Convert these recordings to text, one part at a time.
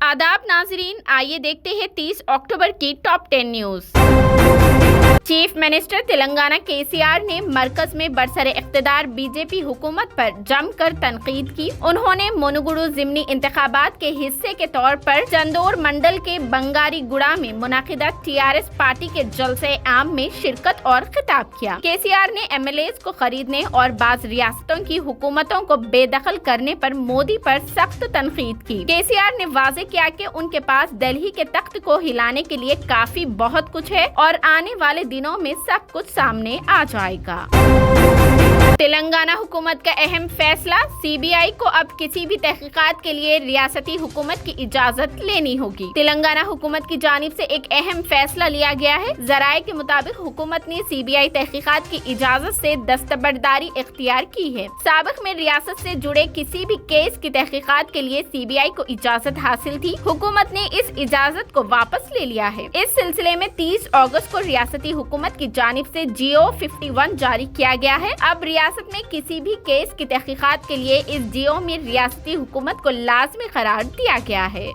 आदाब नाजरीन, आइए देखते हैं 30 अक्टूबर की top 10 news. Chief minister Telangana KCR ने मरकज में बरसरे इख्तिदार बीजेपी हुकूमत पर जमकर तनकीद की। उन्होंने मुनुगुडु जिमनी इंतखाबात के हिस्से के तौर पर चंदोर मंडल के बंगारीगुड़ा में मुनाकिदा टीआरएस पार्टी के जलसे आम में शिरकत और खिताब किया। केसीआर ने एमएलएज को खरीदने और बाज रियासतों की हुकूमतों को बेदखल करने पर मोदी पर सख्त तनकीद की। केसीआर ने वाजे किया कि उनके पास दिल्ली के तख्त को हिलाने के लिए काफी बहुत कुछ है और आने वाले दिनों में सब कुछ सामने आ जाएगा। तेलंगाना हुकूमत का अहम फैसला, सीबीआई को अब किसी भी तहकीकात के लिए रियासती हुकूमत की इजाजत लेनी होगी। तेलंगाना हुकूमत की जानिब से एक अहम फैसला लिया गया है। जराये के मुताबिक हुकूमत ने सीबीआई तहकीकात की इजाजत से दस्तबरदारी इख्तियार की है। साबिक में रियासत से जुड़े किसी भी केस की तहकीकात के लिए सीबीआई को इजाजत हासिल थी। हुकूमत ने इस इजाजत को वापस ले लिया है। इस सिलसिले में 30 अगस्त को रियासती हुकूमत की जानिब से GO 51 जारी किया गया है। अब रियासत में किसी भी केस की तहकीकात के लिए इस GO में रियासती हुकूमत को लाजमी करार दिया गया है।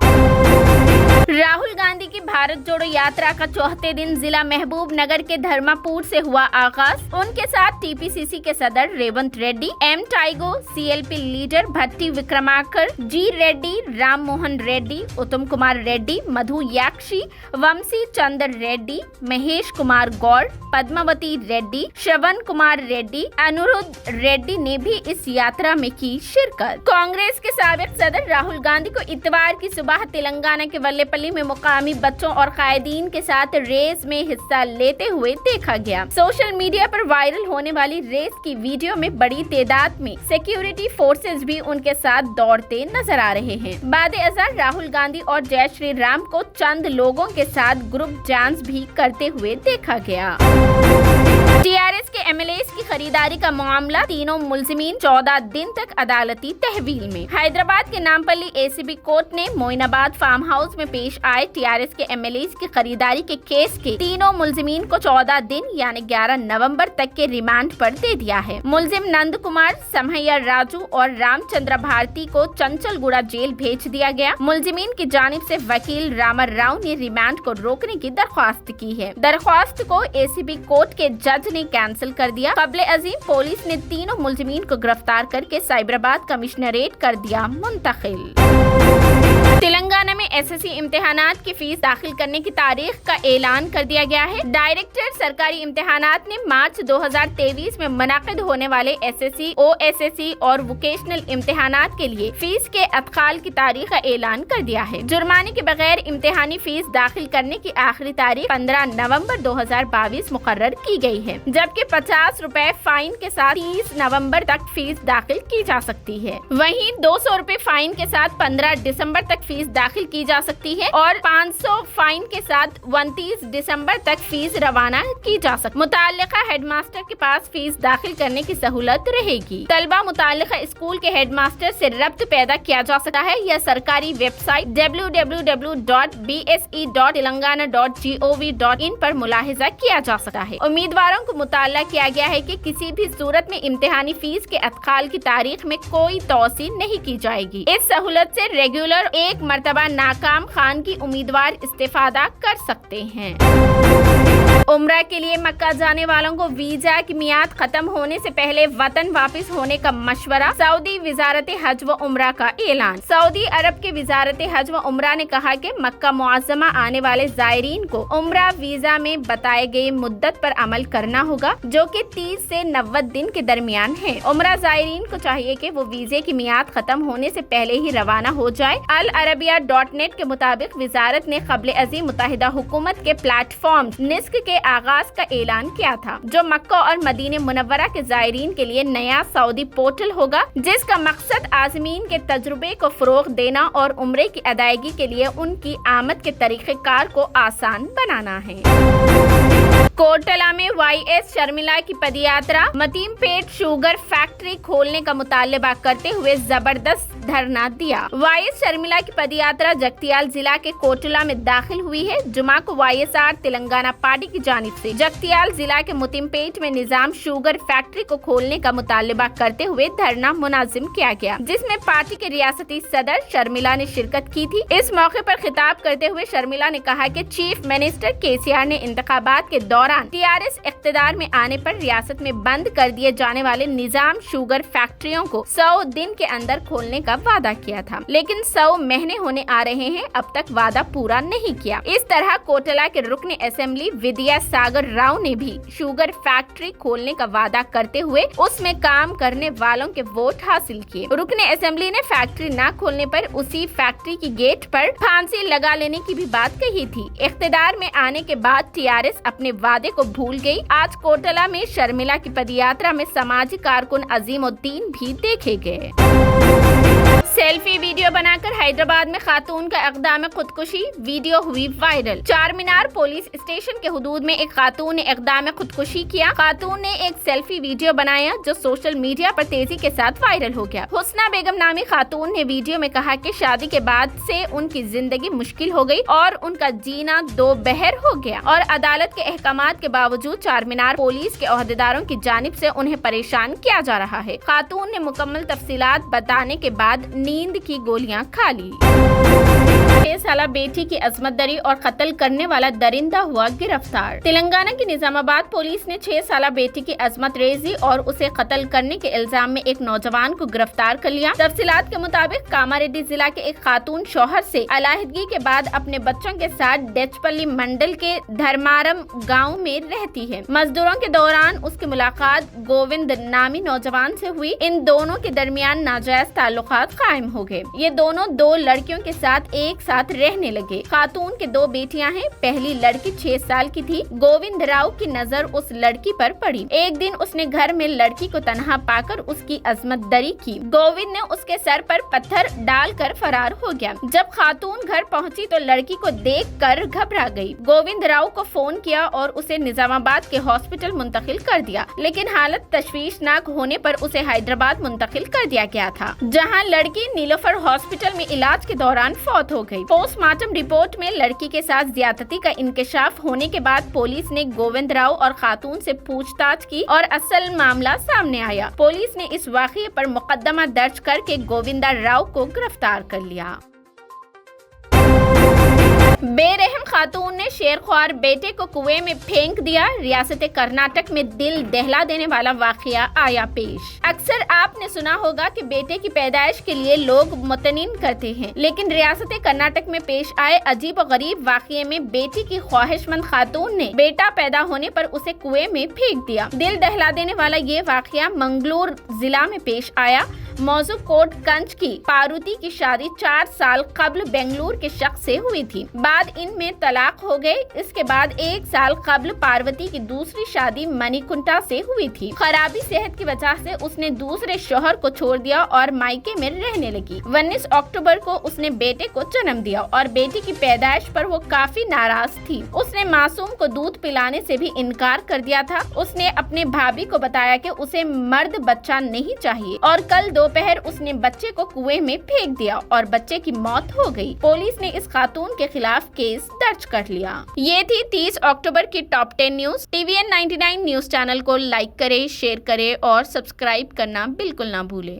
राहुल गांधी की भारत जोड़ो यात्रा का चौथे दिन जिला महबूब नगर के धर्मापुर से हुआ आगाज। उनके साथ टीपीसीसी के सदर रेवंत रेड्डी, एम टाइगो, CLP leader Bhatti Vikramarka, G Reddy, Ram Mohan Reddy, Uttam Kumar Reddy, मधु याक्षी, वंशी चंद्र रेड्डी, महेश कुमार गौड़, पद्मावती रेड्डी, श्रवण कुमार रेड्डी, अनुरुद्ध रेड्डी ने भी इस यात्रा में की शिरकत। कांग्रेस के साबिक सदर राहुल गांधी को इतवार की सुबह तेलंगाना के वल्लेपल्ली में मुकामी बच्चों और कायदीन के साथ रेस में हिस्सा लेते हुए देखा गया। सोशल मीडिया पर वायरल होने वाली रेस की वीडियो में बड़ी तादाद में सिक्योरिटी फोर्सेस भी उनके साथ दौड़ते नजर आ रहे हैं। बादे अज़र राहुल गांधी और जय श्री राम को चंद लोगों के साथ ग्रुप डांस भी करते हुए देखा गया। टीआरएस के एमएलएज की खरीदारी का मामला, तीनों मुलजिमीन 14 दिन तक अदालती तहवील में। हैदराबाद के नामपल्ली एसीबी कोर्ट ने मोइनाबाद फार्म हाउस में पेश आए टीआरएस के एमएलएज की खरीदारी के केस के तीनों मुलजिमीन को 14 दिन यानी 11 नवंबर तक के रिमांड पर दे दिया है। मुलजिम नंद कुमार, समहैया राजू और रामचंद्र भारती को चंचलगुड़ा जेल भेज दिया गया। मुलजिमीन की जानिब से वकील रामर राव ने रिमांड को रोकने की दरख्वास्त की है। दरख्वास्त को एसीबी कोर्ट के जज ने कैंसिल कर दिया। कबले अजीम पुलिस ने तीनों मुलजिमीन को गिरफ्तार करके साइबराबाद कमिश्नरेट कर दिया मुंतकिल। तेलंगाना में एसएससी इम्तिहानात की फीस दाखिल करने की तारीख का ऐलान कर दिया गया है। डायरेक्टर सरकारी इम्तिहानात ने मार्च 2023 में मुनाकिद होने वाले एसएससी, ओएसएससी और वोकेशनल इम्तिहानात के लिए फीस के अदखाल की तारीख का ऐलान कर दिया है। जुर्माने के बगैर इम्तिहानी फीस दाखिल करने की आखिरी तारीख 15 नवंबर 2022 मुकर्रर की गई है, जबकि 50 रुपए फाइन के साथ 30 नवंबर तक फीस दाखिल की जा सकती है। वहीं 200 रुपए फाइन के साथ 15 दिसंबर तक फीस दाखिल की जा सकती है और 500 फाइन के साथ 29 दिसंबर तक फीस रवाना की जा सकती है। मुताल्लिका हेडमास्टर के पास फीस दाखिल करने की सहूलत रहेगी। तलबा मुताल्लिका स्कूल के हेडमास्टर से रब्त पैदा किया जा सकता है या सरकारी वेबसाइट www.bse.telangana.gov.in पर मुलाहिजा किया जा सकता है। उम्मीदवारों को मुताल्ला किया गया है कि किसी भी सूरत में इम्तिहानी फीस के अदखाल की तारीख में कोई तौसी नहीं की जाएगी। इस सहूलत से रेगुलर एक मर्तबा नाकाम खान की उम्मीदवार इस्तेफादा कर सकते हैं। उम्रा के लिए मक्का जाने वालों को वीजा की मियाद खत्म होने से पहले वतन वापस होने का मशवरा। सऊदी वजारत हज व उम्रा का ऐलान। सऊदी अरब के वजारत हज व उम्रा ने कहा कि मक्का मुअज़्ज़मा आने वाले ज़ायरीन को उम्रा वीजा में बताए गए मुद्दत पर अमल करना होगा, जो कि 30 से 90 दिन के दरमियान है। उम्रा ज़ायरीन को चाहिए कि वो वीजे की मियाद खत्म होने से पहले ही रवाना हो जाए। अल अरबिया.net के मुताबिक वजारत ने क़ब्ल अज़ीम मुत्तहिदा हुकूमत के प्लेटफॉर्म निस्क के आगाज का ऐलान किया था, जो मक्का और मदीने मुनव्वरा के ज़ायरीन के लिए नया सऊदी पोर्टल होगा, जिसका मकसद आज़मीन के तजुर्बे को फ़रोग़ देना और उम्रे की अदायगी के लिए उनकी आमद के तरीक़ेकार को आसान बनाना है। कोटला में YS शर्मिला की पदयात्रा, मतीम पेट शुगर फैक्ट्री खोलने का मुतालबा करते हुए जबरदस्त धरना दिया। YS शर्मिला की पदयात्रा जगतियाल जिला के कोटला में दाखिल हुई है। जुमा को YSR तेलंगाना पार्टी की जानिब से जगतियाल जिला के मुतीमपेट में निजाम शुगर फैक्ट्री को खोलने का मुतालबा करते हुए धरना मुनाजिम किया गया, जिसमें पार्टी के रियासती सदर शर्मिला ने शिरकत की थी। इस मौके पर खिताब करते हुए शर्मिला ने कहा कि चीफ मिनिस्टर KCR ने इंतखाबात के दौरान TRS इख्तिदार में आने पर रियासत में बंद कर दिए जाने वाले निजाम शुगर फैक्ट्रियों को 100 दिन के अंदर खोलने का वादा किया था, लेकिन 100 महीने होने आ रहे हैं, अब तक वादा पूरा नहीं किया। इस तरह कोटला के रुकन असेंबली विद्या सागर राव ने भी शुगर फैक्ट्री खोलने का वादा करते हुए उसमें काम करने वालों के वोट हासिल किए। रुकन असेंबली ने फैक्ट्री न खोलने पर उसी फैक्ट्री की गेट पर फांसी लगा लेने की भी बात कही थी। इख्तिदार में आने के बाद TRS अपने वादे को भूल गई। आज कोटला में शर्मिला की पदयात्रा में समाजी कारकुन अजीमुद्दीन भी देखे गए। सेल्फी वीडियो बनाकर हैदराबाद में खातून का इक़दाम खुदकुशी, वीडियो हुई वायरल। चार मीनार पुलिस स्टेशन के हुदूद में एक खातून ने इक़दाम खुदकुशी किया। खातून ने एक सेल्फी वीडियो बनाया जो सोशल मीडिया पर तेजी के साथ वायरल हो गया। हुस्ना बेगम नामी खातून ने वीडियो में कहा कि शादी के बाद से उनकी जिंदगी मुश्किल हो गई और उनका जीना दो बहर हो गया और अदालत के अहकामात के बावजूद चार मीनार पुलिस के ओहदेदारों की जानिब से उन्हें परेशान किया जा रहा है। खातून ने मुकम्मल तफसीलात बताने के बाद नींद की गोलियां खा ली। 6 साला बेटी की अजमत दरी और कत्ल करने वाला दरिंदा हुआ गिरफ्तार। तेलंगाना की निजामाबाद पुलिस ने 6 साला बेटी की अजमत रेजी और उसे कत्ल करने के इल्जाम में एक नौजवान को गिरफ्तार कर लिया। तफसीलात के मुताबिक कामारेड्डी जिला के एक खातून शौहर से अलहदगी के बाद अपने बच्चों के साथ डेचपल्ली मंडल के धर्मारम गाँव में रहती है। मजदूरों के दौरान उसकी मुलाकात गोविंद नामी नौजवान से हुई। इन दोनों के दरमियान नाजायज ताल्लुकात कायम हो गए। ये दोनों 2 लड़कियों के साथ एक साथ रहने लगे। खातून के 2 बेटियां हैं। पहली लड़की 6 साल की थी। गोविंद राव की नजर उस लड़की पर पड़ी। एक दिन उसने घर में लड़की को तन्हा पाकर उसकी अजमत दरी की। गोविंद ने उसके सर पर पत्थर डालकर फरार हो गया। जब खातून घर पहुंची तो लड़की को देखकर घबरा गई। गोविंद राव को फोन किया और उसे निजामाबाद के हॉस्पिटल मुंतकिल कर दिया, लेकिन हालत तशवीशनाक होने पर उसे हैदराबाद मुंतकिल कर दिया गया था, जहां लड़की नीलोफर हॉस्पिटल में इलाज के दौरान फौत हो गई। पोस्टमार्टम रिपोर्ट में लड़की के साथ ज्यादती का इंकशाफ होने के बाद पुलिस ने गोविंद राव और खातून से पूछताछ की और असल मामला सामने आया। पुलिस ने इस वाक़ये पर मुकदमा दर्ज करके गोविंदा राव को गिरफ्तार कर लिया। बेरहम खातून ने शेरख्वार बेटे को कुएं में फेंक दिया। रियासत कर्नाटक में दिल दहला देने वाला वाकया आया पेश। अक्सर आपने सुना होगा कि बेटे की पैदाइश के लिए लोग मुतनिन करते हैं, लेकिन रियासत कर्नाटक में पेश आए अजीब और गरीब वाकये में बेटी की ख्वाहिशमंद खातून ने बेटा पैदा होने पर उसे कुएं में फेंक दिया। दिल दहला देने वाला ये वाकया मंगलूर जिला में पेश आया। मौजू कोट कंज की पारुति की शादी 4 साल कबल बेंगलुरु के शख्स से हुई थी। बाद इनमें तलाक हो गए। इसके बाद 1 साल कबल पार्वती की दूसरी शादी मणिकुंटा से हुई थी। खराबी सेहत की वजह से उसने दूसरे शौहर को छोड़ दिया और मायके में रहने लगी। 19 अक्टूबर को उसने बेटे को जन्म दिया और बेटी की पैदाइश पर वो काफी नाराज थी। उसने मासूम को दूध पिलाने से भी इनकार कर दिया था। उसने अपने भाभी को बताया कि उसे मर्द बच्चा नहीं चाहिए और कल दोपहर उसने बच्चे को कुएं में फेंक दिया और बच्चे की मौत हो गई। पुलिस ने इस खातून के खिलाफ केस दर्ज कर लिया। ये थी 30 अक्टूबर की top 10 news. TVN 99 news channel को लाइक करें, शेयर करें और सब्सक्राइब करना बिल्कुल ना भूलें।